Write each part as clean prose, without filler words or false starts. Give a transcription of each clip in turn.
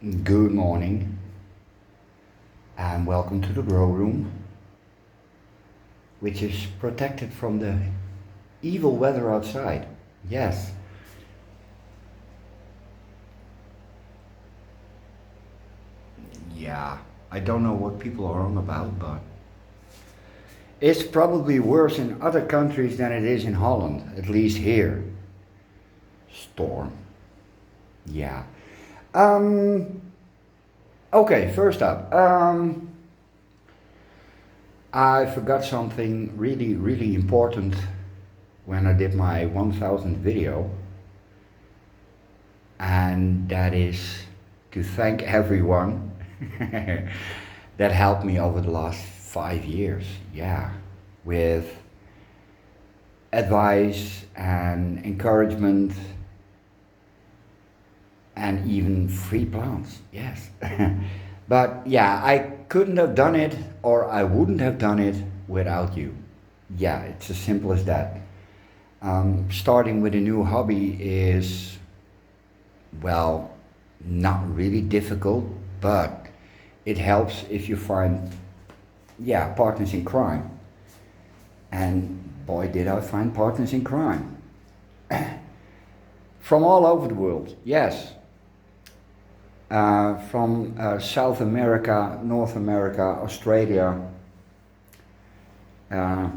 Good morning and welcome to the grow room, which is protected from the evil weather outside. Yes, yeah, I don't know what people are on about, but it's probably worse in other countries than it is in Holland, at least here. Storm, yeah. Um, okay, first up, I forgot something really, really important when I did my 1000th video, and that is to thank everyone that helped me over the last 5 years. Yeah, with advice and encouragement and even free plants. Yes. But yeah, I couldn't have done it or I wouldn't have done it without you. Yeah, it's as simple as that. Starting with a new hobby is, well, not really difficult, but it helps if you find, yeah, partners in crime. And boy, did I find partners in crime. From all over the world, yes. From South America, North America, Australia, uh,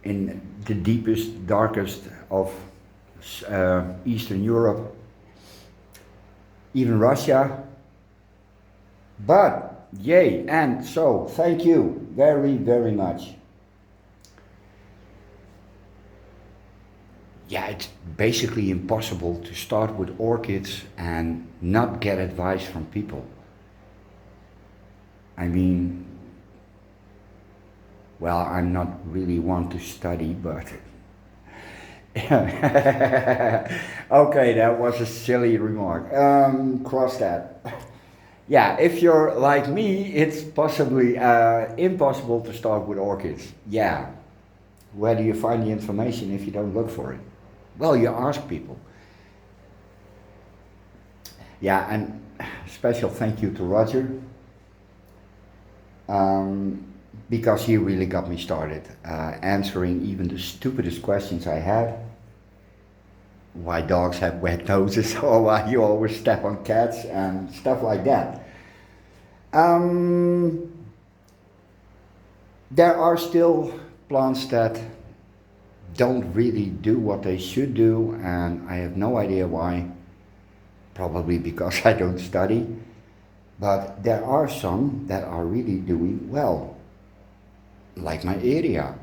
in the deepest, darkest of Eastern Europe, even Russia. But, yay, and so, thank you very, very much. Yeah, it's basically impossible to start with orchids and not get advice from people. I mean, well, I'm not really one to study, but okay, that was a silly remark. Cross that. Yeah, if you're like me, it's possibly impossible to start with orchids. Yeah, where do you find the information if you don't look for it? Well, you ask people. Yeah, and special thank you to Roger, because he really got me started, answering even the stupidest questions I had. Why dogs have wet noses, or why you always step on cats, and stuff like that. There are still plants that don't really do what they should do, and I have no idea why. Probably because I don't study. But there are some that are really doing well, like my area.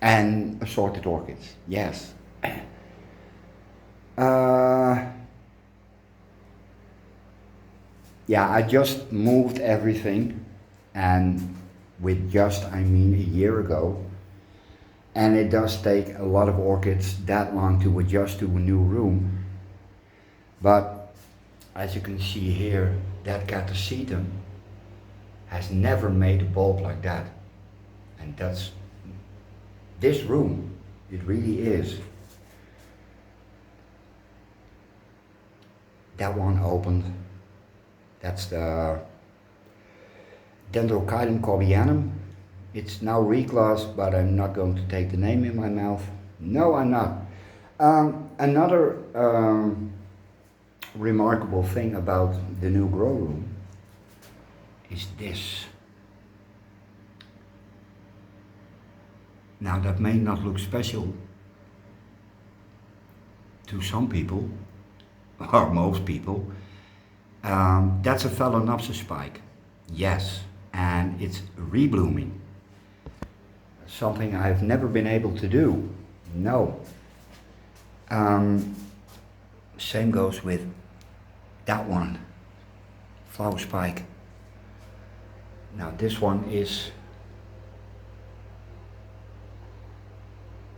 And assorted orchids, yes. Yeah, I just moved everything, and with just, I mean a year ago. And it does take a lot of orchids that long to adjust to a new room. But as you can see here, that Catasetum has never made a bulb like that. And that's this room, it really is. That one opened, that's the Dendrochilum corbianum. It's now reclassed, but I'm not going to take the name in my mouth. No, I'm not. Another remarkable thing about the new grow room is this. Now that may not look special to some people, or most people. That's a Phalaenopsis spike. Yes, and it's reblooming. Something I've never been able to do. No. Same goes with that one, flower spike. Now this one is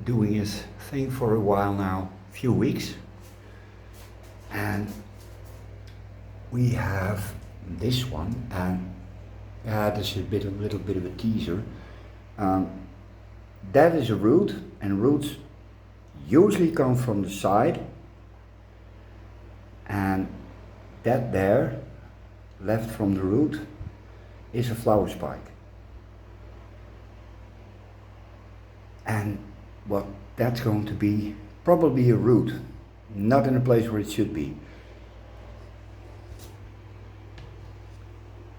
doing his thing for a while now, few weeks. And we have this one, and this is a little bit of a teaser. That is a root, and roots usually come from the side, and that there, left from the root, is a flower spike. And what that's going to be, probably a root, not in a place where it should be.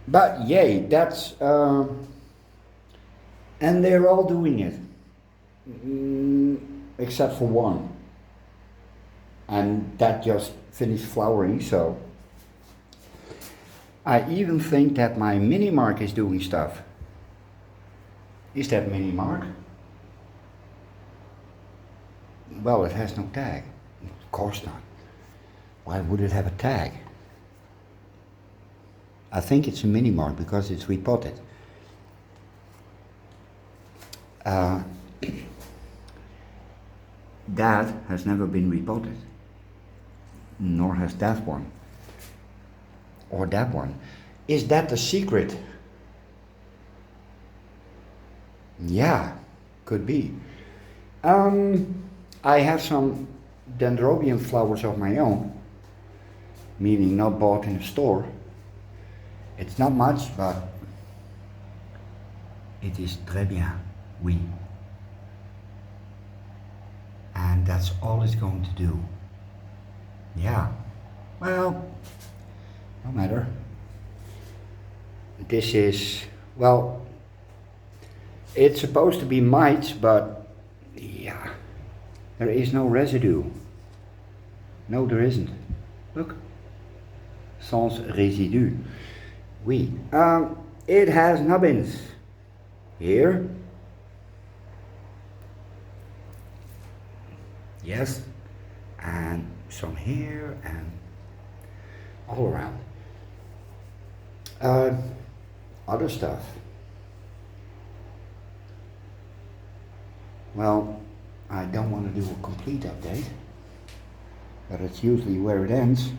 But yay, that's, and they're all doing it, except for one. And that just finished flowering, so I even think that my mini mark is doing stuff. Is that mini mark? Well, it has no tag. Of course not. Why would it have a tag? I think it's a mini mark because it's repotted. That has never been repotted, nor has that one, or that one. Is that the secret? Yeah, could be. I have some dendrobium flowers of my own, meaning not bought in a store. It's not much, but it is très bien, oui. And that's all it's going to do. Yeah, well, no matter. This is, well, it's supposed to be mites, but yeah, there is no residue. No, there isn't. Look, sans résidu. Oui. It has nubbins here. Yes, and some here and all around. Other stuff. Well, I don't want to do a complete update, but it's usually where it ends.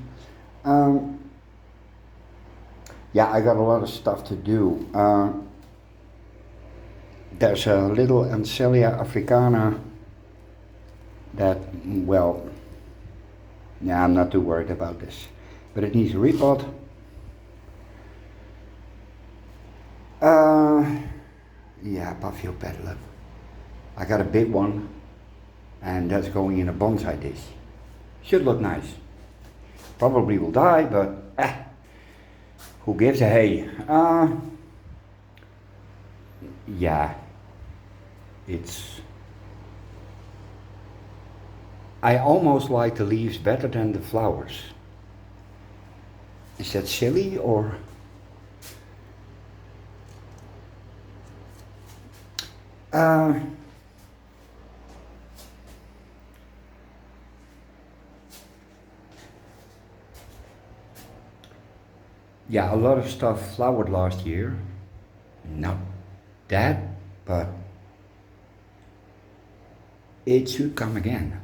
Yeah, I got a lot of stuff to do. There's a little Ancelia africana that, well, yeah, I'm not too worried about this, but it needs a repot. Yeah, Papio petalum. I got a big one, and that's going in a bonsai dish. Should look nice. Probably will die, but who gives a hey? Yeah, it's. I almost like the leaves better than the flowers. Is that silly or? Yeah, a lot of stuff flowered last year. Not that, but it should come again.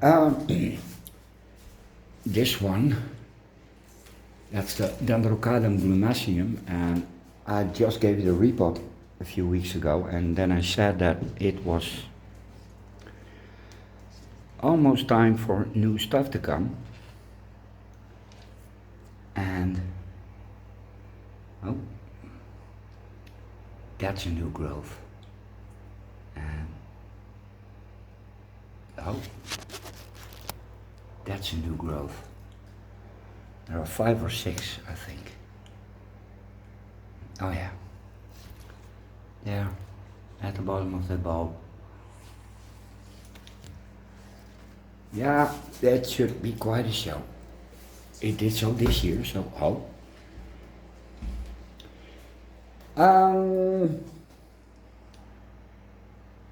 This one, that's the Dendrocadum glumaceum, and I just gave it a repot a few weeks ago, and then I said that it was almost time for new stuff to come. And oh, that's a new growth. And oh, that's a new growth. There are 5 or 6, I think. Oh yeah. There, at the bottom of the bulb. Yeah, that should be quite a show. It did so this year, so oh.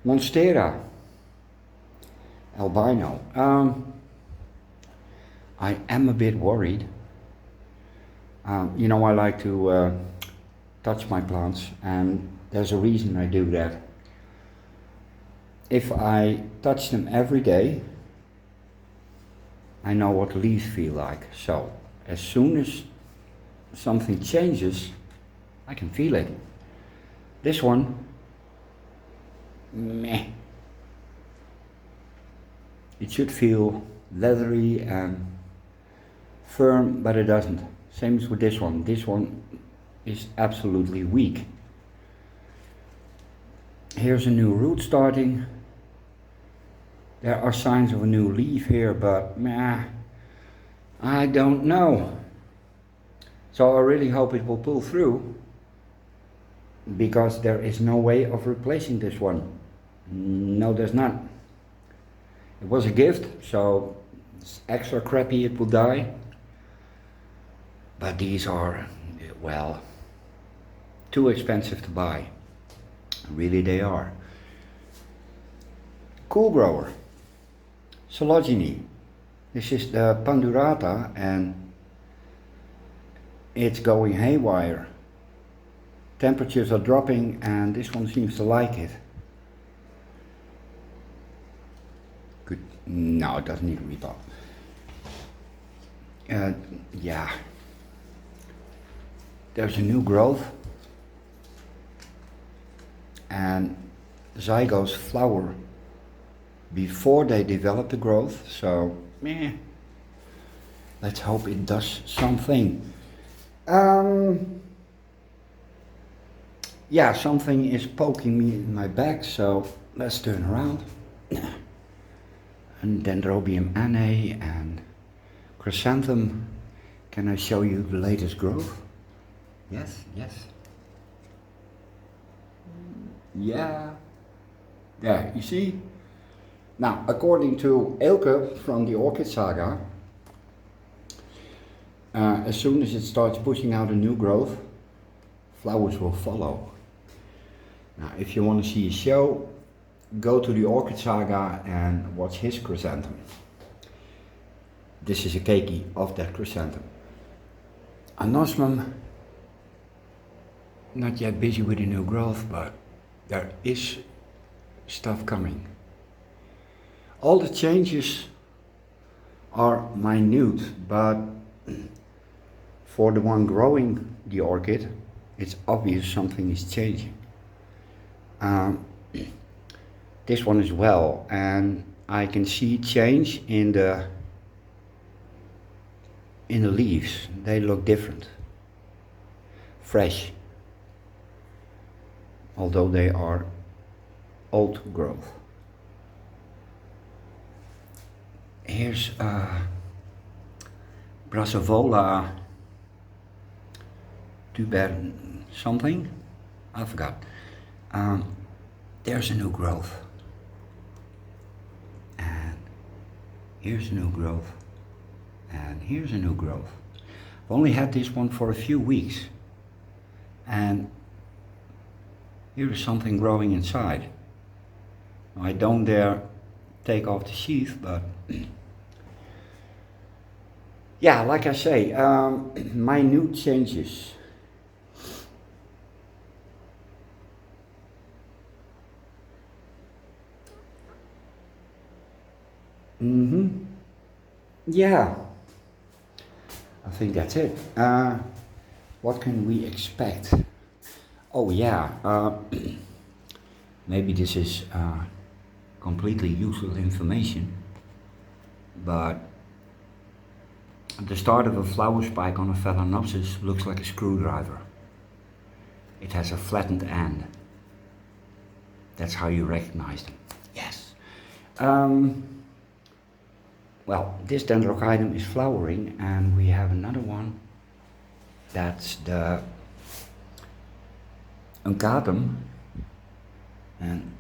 Monstera albino. I am a bit worried. You know, I like to touch my plants, and there's a reason I do that. If I touch them every day, I know what the leaves feel like. So as soon as something changes, I can feel it. This one, meh. It should feel leathery and firm, but it doesn't. Same as with this one. This one is absolutely weak. Here's a new root starting. There are signs of a new leaf here, but I don't know. So I really hope it will pull through, because there is no way of replacing this one. No, there's not. It was a gift, so it's extra crappy it will die. But these are, well, too expensive to buy. Really they are. Cool grower. Sologeny. This is the Pandurata, and it's going haywire. Temperatures are dropping and this one seems to like it. Good. No, it doesn't need to repot. Yeah. There's a new growth, and zygos flower before they develop the growth, so let's hope it does something. Yeah, something is poking me in my back, so let's turn around. And Dendrobium annae and chrysanthemum. Can I show you the latest growth? Yes, yes. Yeah. There, you see? Now, according to Elke from the Orchid Saga, as soon as it starts pushing out a new growth, flowers will follow. Now, if you want to see a show, go to the Orchid Saga and watch his chrysanthemum. This is a keiki of that chrysanthemum. Anosmum, not yet busy with a new growth, but there is stuff coming. All the changes are minute, but for the one growing the orchid, it's obvious something is changing. This one as well, and I can see change in the leaves. They look different, fresh, although they are old growth. Here's Brassavola tuber something, I forgot. There's a new growth, and here's a new growth, and here's a new growth. I've only had this one for a few weeks, and here is something growing inside. I don't dare take off the sheath, but yeah, like I say, minute changes. Yeah, I think that's it. What can we expect? Oh yeah, maybe this is completely useless information, but the start of a flower spike on a Phalaenopsis looks like a screwdriver. It has a flattened end. That's how you recognize them. Yes. Well, this Dendrochidum is flowering, and we have another one. That's the Uncatum, and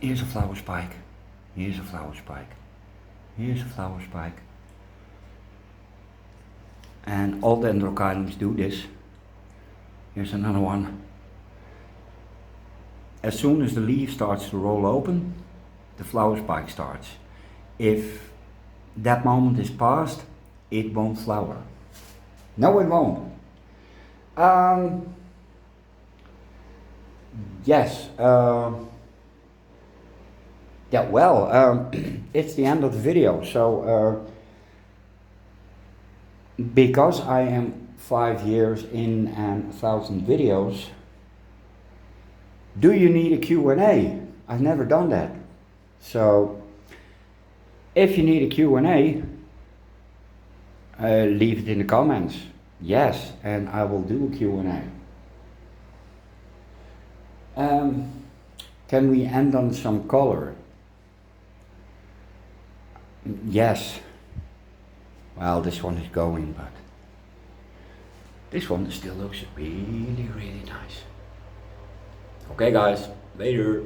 here's a flower spike. Here's a flower spike. Here's a flower spike. And all Dendrochidums do this. Here's another one. As soon as the leaf starts to roll open, the flower spike starts. If that moment is past, it won't flower. No, it won't. Yes. Yeah, well, it's the end of the video, so because I am 5 years in and 1,000 videos, do you need a Q&A? I've never done that. So if you need a Q&A, leave it in the comments. Yes, and I will do a Q&A. Can we end on some color? Yes. Well, this one is going, but this one still looks really, really nice. Okay, guys, later.